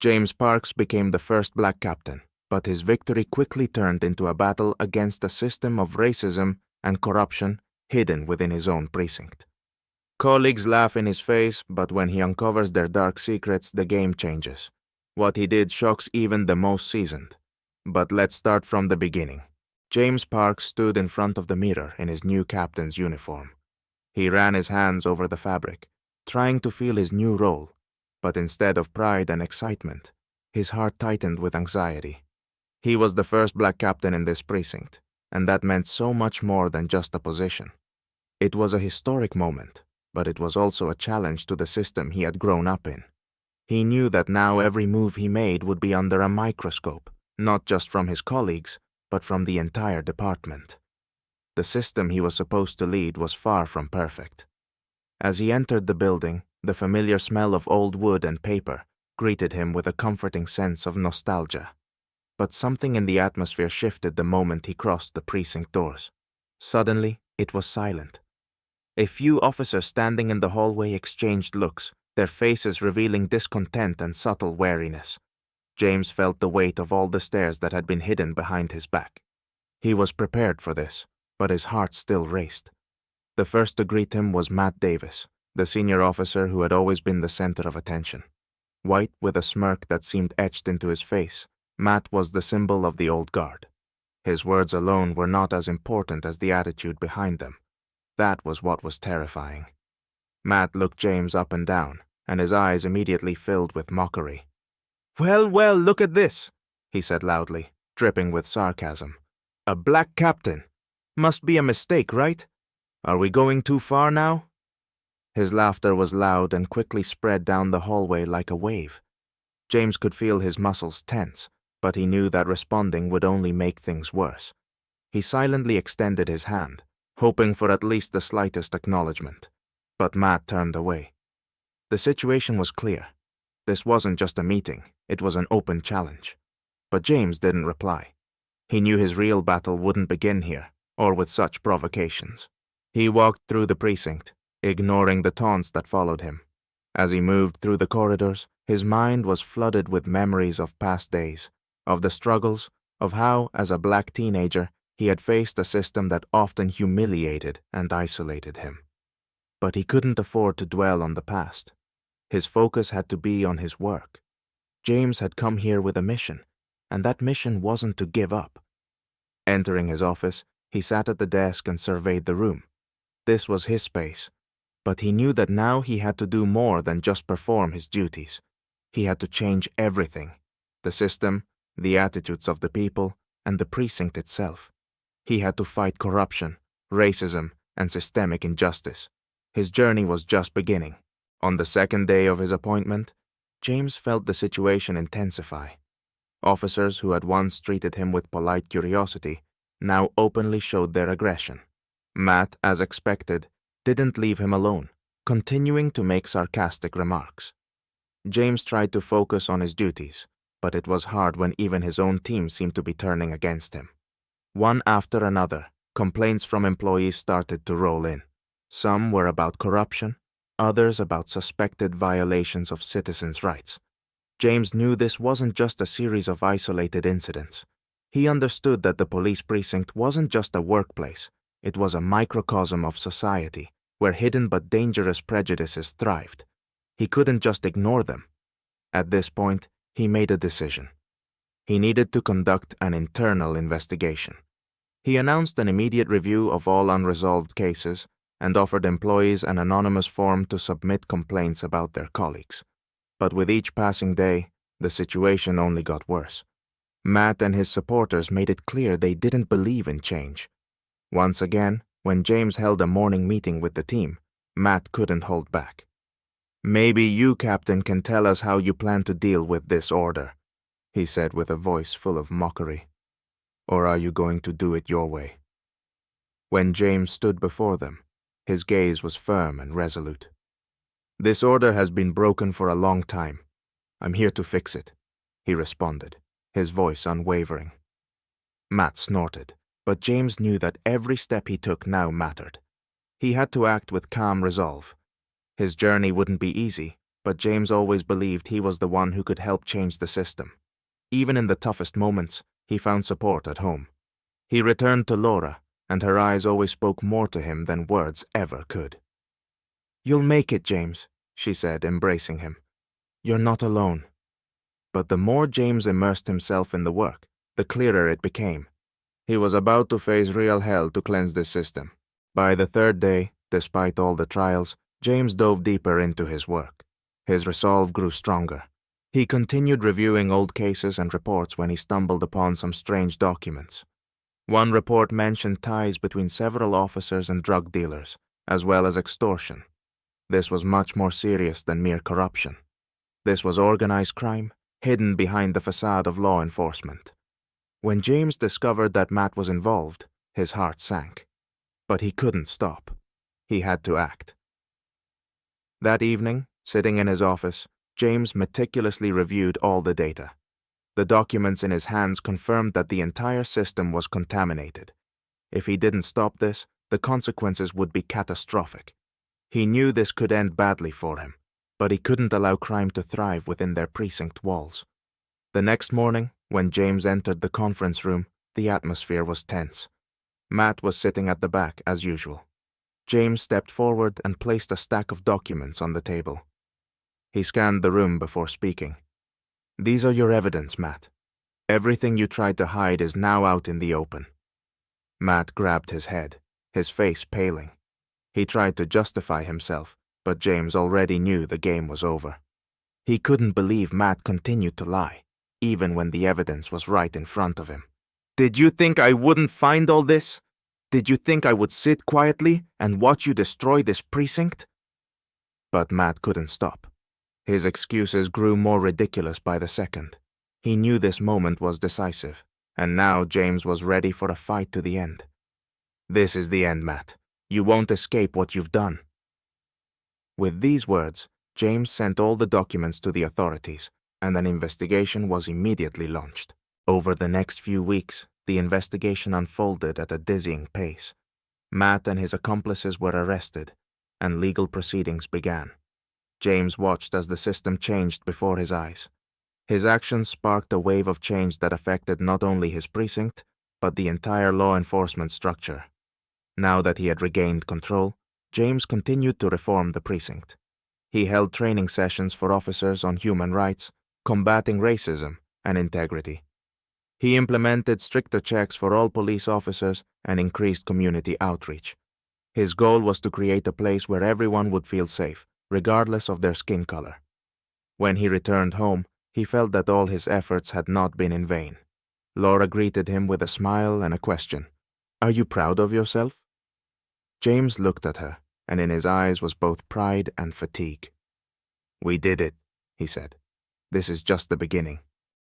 James Parks became the first black captain, but his victory quickly turned into a battle against a system of racism and corruption hidden within his own precinct. Colleagues laugh in his face, but when he uncovers their dark secrets, the game changes. What he did shocks even the most seasoned. But let's start from the beginning. James Parks stood in front of the mirror in his new captain's uniform. He ran his hands over the fabric, trying to feel his new role, but instead of pride and excitement, his heart tightened with anxiety. He was the first black captain in this precinct, and that meant so much more than just a position. It was a historic moment, but it was also a challenge to the system he had grown up in. He knew that now every move he made would be under a microscope, not just from his colleagues, but from the entire department. The system he was supposed to lead was far from perfect. As he entered the building, the familiar smell of old wood and paper greeted him with a comforting sense of nostalgia. But something in the atmosphere shifted the moment he crossed the precinct doors. Suddenly, it was silent. A few officers standing in the hallway exchanged looks, their faces revealing discontent and subtle wariness. James felt the weight of all the stares that had been hidden behind his back. He was prepared for this, but his heart still raced. The first to greet him was Matt Davis, the senior officer who had always been the center of attention. White with a smirk that seemed etched into his face, Matt was the symbol of the old guard. His words alone were not as important as the attitude behind them. That was what was terrifying. Matt looked James up and down, and his eyes immediately filled with mockery. "Well, well, look at this," he said loudly, dripping with sarcasm. "A black captain. Must be a mistake, right? Are we going too far now?" His laughter was loud and quickly spread down the hallway like a wave. James could feel his muscles tense, but he knew that responding would only make things worse. He silently extended his hand, hoping for at least the slightest acknowledgement. But Matt turned away. The situation was clear. This wasn't just a meeting, it was an open challenge. But James didn't reply. He knew his real battle wouldn't begin here, or with such provocations. He walked through the precinct, ignoring the taunts that followed him. As he moved through the corridors, his mind was flooded with memories of past days, of the struggles, of how, as a black teenager, he had faced a system that often humiliated and isolated him. But he couldn't afford to dwell on the past. His focus had to be on his work. James had come here with a mission, and that mission wasn't to give up. Entering his office, he sat at the desk and surveyed the room. This was his space, but he knew that now he had to do more than just perform his duties. He had to change everything: the system, the attitudes of the people, and the precinct itself. He had to fight corruption, racism, and systemic injustice. His journey was just beginning. On the second day of his appointment, James felt the situation intensify. Officers who had once treated him with polite curiosity now openly showed their aggression. Matt, as expected, didn't leave him alone, continuing to make sarcastic remarks. James tried to focus on his duties, but it was hard when even his own team seemed to be turning against him. One after another, complaints from employees started to roll in. Some were about corruption, others about suspected violations of citizens' rights. James knew this wasn't just a series of isolated incidents. He understood that the police precinct wasn't just a workplace, it was a microcosm of society, where hidden but dangerous prejudices thrived. He couldn't just ignore them. At this point, he made a decision. He needed to conduct an internal investigation. He announced an immediate review of all unresolved cases and offered employees an anonymous form to submit complaints about their colleagues. But with each passing day, the situation only got worse. Matt and his supporters made it clear they didn't believe in change. Once again, when James held a morning meeting with the team, Matt couldn't hold back. "Maybe you, Captain, can tell us how you plan to deal with this order," he said with a voice full of mockery. "Or are you going to do it your way?" When James stood before them, his gaze was firm and resolute. "This order has been broken for a long time. I'm here to fix it," he responded, his voice unwavering. Matt snorted, but James knew that every step he took now mattered. He had to act with calm resolve. His journey wouldn't be easy, but James always believed he was the one who could help change the system. Even in the toughest moments, he found support at home. He returned to Laura, and her eyes always spoke more to him than words ever could. "You'll make it, James," she said, embracing him. "You're not alone." But the more James immersed himself in the work, the clearer it became. He was about to face real hell to cleanse this system. By the third day, despite all the trials, James dove deeper into his work. His resolve grew stronger. He continued reviewing old cases and reports when he stumbled upon some strange documents. One report mentioned ties between several officers and drug dealers, as well as extortion. This was much more serious than mere corruption. This was organized crime, hidden behind the facade of law enforcement. When James discovered that Matt was involved, his heart sank. But he couldn't stop. He had to act. That evening, sitting in his office, James meticulously reviewed all the data. The documents in his hands confirmed that the entire system was contaminated. If he didn't stop this, the consequences would be catastrophic. He knew this could end badly for him, but he couldn't allow crime to thrive within their precinct walls. The next morning, when James entered the conference room, the atmosphere was tense. Matt was sitting at the back as usual. James stepped forward and placed a stack of documents on the table. He scanned the room before speaking. "These are your evidence, Matt. Everything you tried to hide is now out in the open." Matt grabbed his head, his face paling. He tried to justify himself, but James already knew the game was over. He couldn't believe Matt continued to lie, even when the evidence was right in front of him. "Did you think I wouldn't find all this? Did you think I would sit quietly and watch you destroy this precinct?" But Matt couldn't stop. His excuses grew more ridiculous by the second. He knew this moment was decisive, and now James was ready for a fight to the end. "This is the end, Matt. You won't escape what you've done." With these words, James sent all the documents to the authorities, and an investigation was immediately launched. Over the next few weeks, the investigation unfolded at a dizzying pace. Matt and his accomplices were arrested, and legal proceedings began. James watched as the system changed before his eyes. His actions sparked a wave of change that affected not only his precinct, but the entire law enforcement structure. Now that he had regained control, James continued to reform the precinct. He held training sessions for officers on human rights, combating racism, and integrity. He implemented stricter checks for all police officers and increased community outreach. His goal was to create a place where everyone would feel safe, regardless of their skin color. When he returned home, he felt that all his efforts had not been in vain. Laura greeted him with a smile and a question. "Are you proud of yourself?" James looked at her, and in his eyes was both pride and fatigue. "We did it," he said. "This is just the beginning."